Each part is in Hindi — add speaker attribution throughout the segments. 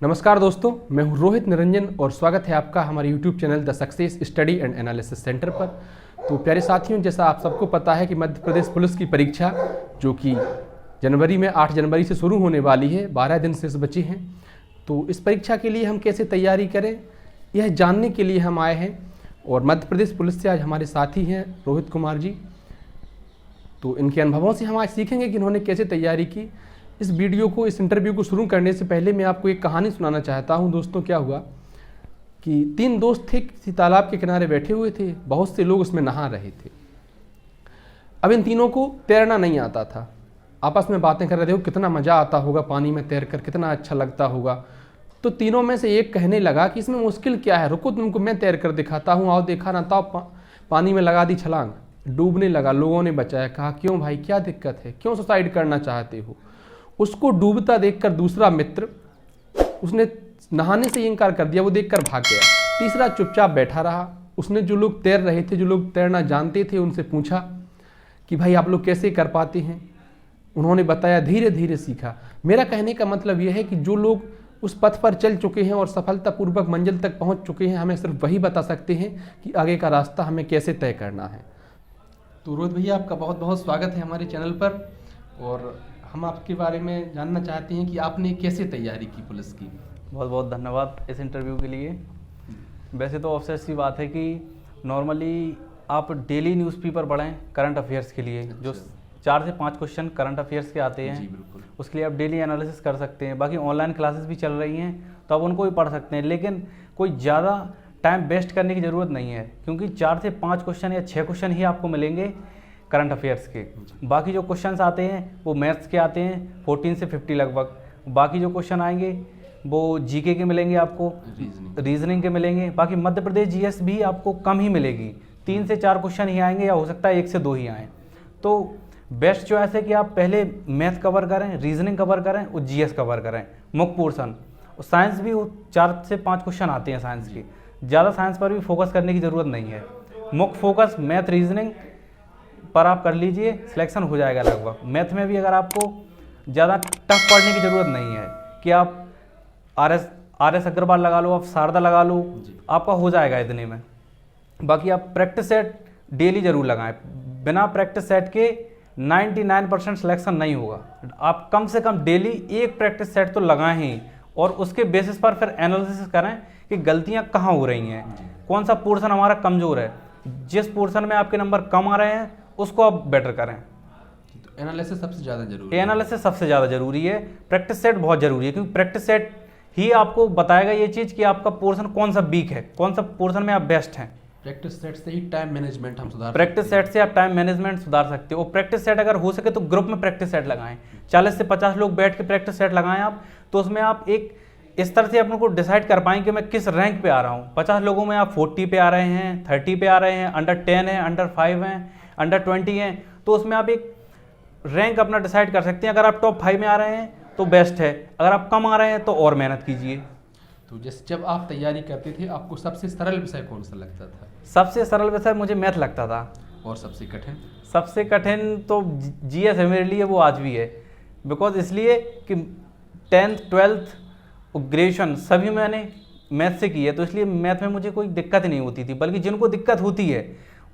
Speaker 1: नमस्कार दोस्तों, मैं हूं रोहित निरंजन और स्वागत है आपका हमारे YouTube channel the success study and analysis centre पर। तो प्यारे साथियों, जैसा आप सबको पता है कि मध्य प्रदेश पुलिस की परीक्षा जो कि जनवरी में 8 जनवरी से शुरू होने वाली है, 12 दिन शेष बचे हैं। तो इस परीक्षा के लिए हम कैसे तैयारी करें, यह जानने के लिए हम आए हैं और मध्य प्रदेश पुलिस से आज हमारे साथी हैं रोहित कुमार जी। तो इनके अनुभवों से हम आज सीखेंगे कि इन्होंने कैसे तैयारी की। इस वीडियो को, इस इंटरव्यू को शुरू करने से पहले मैं आपको एक कहानी सुनाना चाहता हूं। दोस्तों, क्या हुआ कि 3 दोस्त थे, किसी तालाब के किनारे बैठे हुए थे। बहुत से लोग उसमें नहा रहे थे। अब इन तीनों को तैरना नहीं आता था। आपस में बातें कर रहे थे, कितना मज़ा आता होगा पानी में तैरकर, कितना अच्छा लगता होगा। तो तीनों में से एक कहने लगा कि इसमें मुश्किल क्या है, रुको तुमको मैं तैर कर दिखाता हूँ, आओ। देखा ना, तो पानी में लगा दी छलांग, डूबने लगा। लोगों ने बचाया। कहा, क्यों भाई, क्या दिक्कत है, क्यों सुसाइड करना चाहते हो? उसको डूबता देखकर दूसरा मित्र, उसने नहाने से इनकार कर दिया, वो देखकर भाग गया। तीसरा चुपचाप बैठा रहा। उसने जो लोग तैर रहे थे, जो लोग तैरना जानते थे, उनसे पूछा कि भाई आप लोग कैसे कर पाते हैं? उन्होंने बताया, धीरे धीरे सीखा। मेरा कहने का मतलब यह है कि जो लोग उस पथ पर चल चुके हैं और सफलतापूर्वक मंजिल तक पहुंच चुके हैं, हमें सिर्फ वही बता सकते हैं कि आगे का रास्ता हमें कैसे तय करना है। तो रोहित भैया, आपका बहुत बहुत स्वागत है हमारे चैनल पर। और हम आपके बारे में जानना चाहते हैं कि आपने कैसे तैयारी की पुलिस की।
Speaker 2: बहुत बहुत धन्यवाद इस इंटरव्यू के लिए। वैसे तो ऑब्वियस सी बात है कि नॉर्मली आप डेली न्यूज़पेपर पढ़ें करंट अफेयर्स के लिए। जो 4 से 5 क्वेश्चन करंट अफेयर्स के आते हैं,
Speaker 1: जी बिल्कुल,
Speaker 2: उसके लिए आप डेली एनालिसिस कर सकते हैं। बाकी ऑनलाइन क्लासेस भी चल रही हैं तो आप उनको भी पढ़ सकते हैं, लेकिन कोई ज़्यादा टाइम वेस्ट करने की ज़रूरत नहीं है, क्योंकि 4 से 5 क्वेश्चन या 6 क्वेश्चन ही आपको मिलेंगे करंट अफेयर्स के। बाकी जो क्वेश्चंस आते हैं वो मैथ्स के आते हैं, 14 से 50 लगभग। बाकी जो क्वेश्चन आएंगे वो जीके के मिलेंगे, आपको रीजनिंग के मिलेंगे। बाकी मध्य प्रदेश जीएस भी आपको कम ही मिलेगी, 3 से 4 क्वेश्चन ही आएंगे, या हो सकता है 1 से 2 ही आएँ। तो बेस्ट चॉइस है कि आप पहले मैथ कवर करें, रीजनिंग कवर करें और जीएस कवर करें, मुख्य पोर्सन। और साइंस भी 4 से 5 क्वेश्चन आते हैं साइंस के। ज़्यादा साइंस पर भी फोकस करने की ज़रूरत नहीं है। मुख्य फोकस मैथ रीजनिंग पर आप कर लीजिए, सिलेक्शन हो जाएगा लगभग। मैथ में भी अगर आपको ज़्यादा टफ पढ़ने की ज़रूरत नहीं है कि आप आर एस अग्रवाल लगा लो, आप शारदा लगा लो, आपका हो जाएगा इतने में। बाकी आप प्रैक्टिस सेट डेली ज़रूर लगाएं। बिना प्रैक्टिस सेट के 99% सिलेक्शन नहीं होगा। आप कम से कम डेली एक प्रैक्टिस सेट तो लगाएं ही, और उसके बेसिस पर फिर एनालिसिस करें कि गलतियाँ कहाँ हो रही हैं, कौन सा पोर्शन हमारा कमज़ोर है। जिस पोर्शन में आपके नंबर कम आ रहे हैं उसको आप बेटर करें।
Speaker 1: तो एनालिसिस सबसे ज़्यादा जरूरी है।
Speaker 2: एनालिसिस सबसे ज़्यादा जरूरी है। प्रैक्टिस सेट बहुत जरूरी है, क्योंकि प्रैक्टिस सेट ही आपको बताएगा ये चीज़ कि आपका पोर्शन कौन सा वीक है, कौन सा पोर्शन में आप बेस्ट हैं।
Speaker 1: प्रैक्टिस सेट से ही टाइम मैनेजमेंट हम सुधार
Speaker 2: प्रैक्टिस सेट से आप टाइम मैनेजमेंट सुधार सकते हो। और प्रैक्टिस सेट अगर हो सके तो ग्रुप में प्रैक्टिस सेट लगाएं। 40 से 50 लोग बैठ के प्रैक्टिस सेट लगाएं आप, तो उसमें आप एक इस तरह से अपने को डिसाइड कर पाएंगे कि मैं किस रैंक पे आ रहा हूँ। 50 लोगों में आप 40 पे आ रहे हैं, 30 पे आ रहे हैं, अंडर 10 है, अंडर 5 हैं, अंडर 20 हैं। तो उसमें आप एक रैंक अपना डिसाइड कर सकते हैं। अगर आप टॉप 5 में आ रहे हैं तो बेस्ट है, अगर आप कम आ रहे हैं तो और मेहनत कीजिए।
Speaker 1: तो जैसे जब आप तैयारी करते थे, आपको सबसे सरल विषय कौन सा लगता था?
Speaker 2: सबसे सरल विषय मुझे मैथ लगता था।
Speaker 1: और सबसे कठिन?
Speaker 2: सबसे कठिन तो जीएस है मेरे लिए, वो आज भी है। बिकॉज इसलिए कि 10th 12th और ग्रेजुएशन सभी मैंने मैथ से की है, तो इसलिए मैथ में मुझे कोई दिक्कत नहीं होती थी। बल्कि जिनको दिक्कत होती है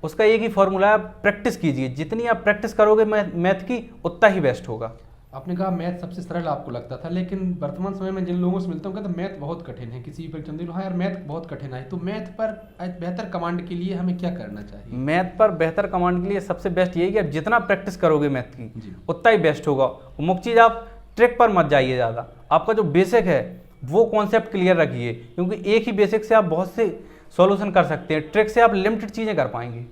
Speaker 2: उसका एक ही फॉर्मूला है, प्रैक्टिस कीजिए। जितनी आप प्रैक्टिस करोगे मैथ की, उतना ही बेस्ट होगा। आपने कहा मैथ सबसे सरल आपको लगता था, लेकिन वर्तमान समय में जिन लोगों से मिलता हूँ कहते मैथ बहुत कठिन है। किसी भी परीक्षा, हाँ यार मैथ बहुत कठिन है। तो मैथ पर बेहतर कमांड के लिए हमें क्या करना चाहिए? मैथ पर बेहतर कमांड के लिए सबसे बेस्ट यही कि आप जितना प्रैक्टिस करोगे मैथ की, उतना ही बेस्ट होगा। मुख्य चीज़, आप ट्रिक पर मत जाइए ज़्यादा। आपका जो बेसिक है वो कॉन्सेप्ट क्लियर रखिए, क्योंकि एक ही बेसिक से आप बहुत से सॉल्यूशन कर सकते हैं। ट्रिक से आप लिमिटेड चीज़ें कर पाएंगे,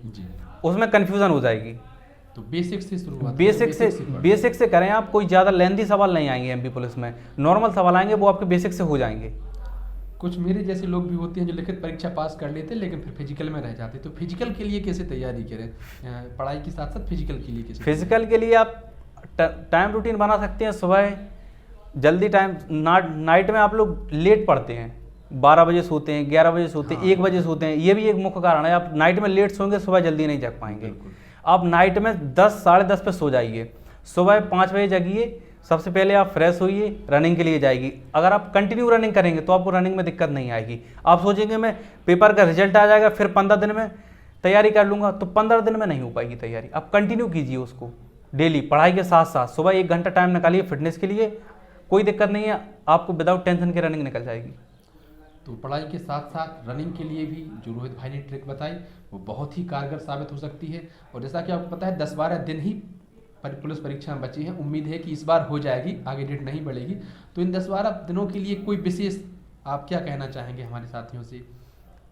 Speaker 2: उसमें कन्फ्यूजन हो जाएगी। तो बेसिक से शुरुआत, बेसिक से करें आप। कोई ज़्यादा लेंथी सवाल नहीं आएंगे एमपी पुलिस में, नॉर्मल सवाल आएंगे, वो आपके बेसिक से हो जाएंगे। कुछ मेरे जैसे लोग भी होते हैं जो लिखित परीक्षा पास कर लेते हैं लेकिन फिर फिजिकल में रह जाते हैं। तो फिजिकल के लिए कैसे तैयारी करें? पढ़ाई के साथ साथ फिजिकल के लिए कैसे? फिजिकल के लिए आप टाइम रूटीन बना सकते हैं। सुबह जल्दी टाइम, नाइट में आप लोग लेट पढ़ते हैं, 12 बजे सोते हैं, 11 बजे सोते हैं, 1 बजे सोते हैं। ये भी एक मुख्य कारण है। आप नाइट में लेट सोएंगे, सुबह जल्दी नहीं जग पाएंगे। आप नाइट में 10 साढ़े 10 पे सो जाइए, सुबह 5 बजे जगिए, सबसे पहले आप फ्रेश होइए, रनिंग के लिए जाएगी। अगर आप कंटिन्यू रनिंग करेंगे तो आपको रनिंग में दिक्कत नहीं आएगी। आप सोचेंगे मैं पेपर का रिजल्ट आ जाएगा फिर 15 दिन में तैयारी कर लूँगा, तो 15 दिन में नहीं हो पाएगी तैयारी। आप कंटिन्यू कीजिए उसको डेली, पढ़ाई के साथ साथ सुबह 1 घंटा टाइम निकालिए फिटनेस के लिए, कोई दिक्कत नहीं है, आपको विदाउट टेंशन के रनिंग निकल जाएगी।
Speaker 1: तो पढ़ाई के साथ साथ रनिंग के लिए भी जो रोहित भाई ने ट्रिक बताई वो बहुत ही कारगर साबित हो सकती है। और जैसा कि आपको पता है 10-12 दिन ही पुलिस परीक्षा में बची हैं, उम्मीद है कि इस बार हो जाएगी, आगे डेट नहीं बढ़ेगी। तो इन 10-12 दिनों के लिए कोई विशेष आप क्या कहना चाहेंगे हमारे साथियों से?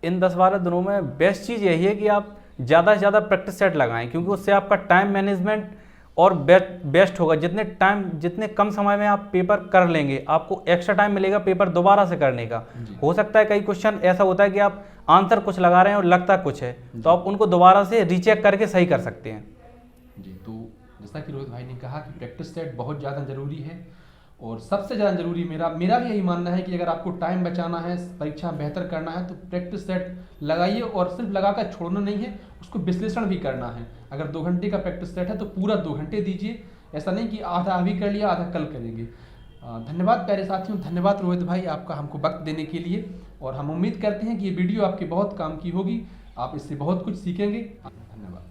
Speaker 2: इन 10-12 दिनों में बेस्ट चीज़ यही है कि आप ज़्यादा से ज़्यादा प्रैक्टिस सेट लगाएं, क्योंकि उससे आपका टाइम मैनेजमेंट और बेस्ट होगा। जितने कम समय में आप पेपर कर लेंगे, आपको एक्स्ट्रा टाइम मिलेगा पेपर दोबारा से करने का। हो सकता है कई क्वेश्चन ऐसा होता है कि आप आंसर कुछ लगा रहे हैं और लगता कुछ है, तो आप उनको दोबारा से रीचेक करके सही कर सकते हैं
Speaker 1: जी। तो जैसा कि रोहित भाई ने कहा कि प्रैक्टिस सेट बहुत ज़्यादा ज़रूरी है, और सबसे ज़्यादा ज़रूरी मेरा भी यही मानना है कि अगर आपको टाइम बचाना है, परीक्षा बेहतर करना है, तो प्रैक्टिस सेट लगाइए। और सिर्फ लगाकर छोड़ना नहीं है, उसको विश्लेषण भी करना है। अगर 2 घंटे का प्रैक्टिस सेट है तो पूरा 2 घंटे दीजिए, ऐसा नहीं कि आधा अभी कर लिया आधा कल करेंगे। धन्यवाद प्यारे साथियों, धन्यवाद रोहित भाई आपका हमको वक्त देने के लिए। और हम उम्मीद करते हैं कि ये वीडियो आपके बहुत काम की होगी, आप इससे बहुत कुछ सीखेंगे। धन्यवाद।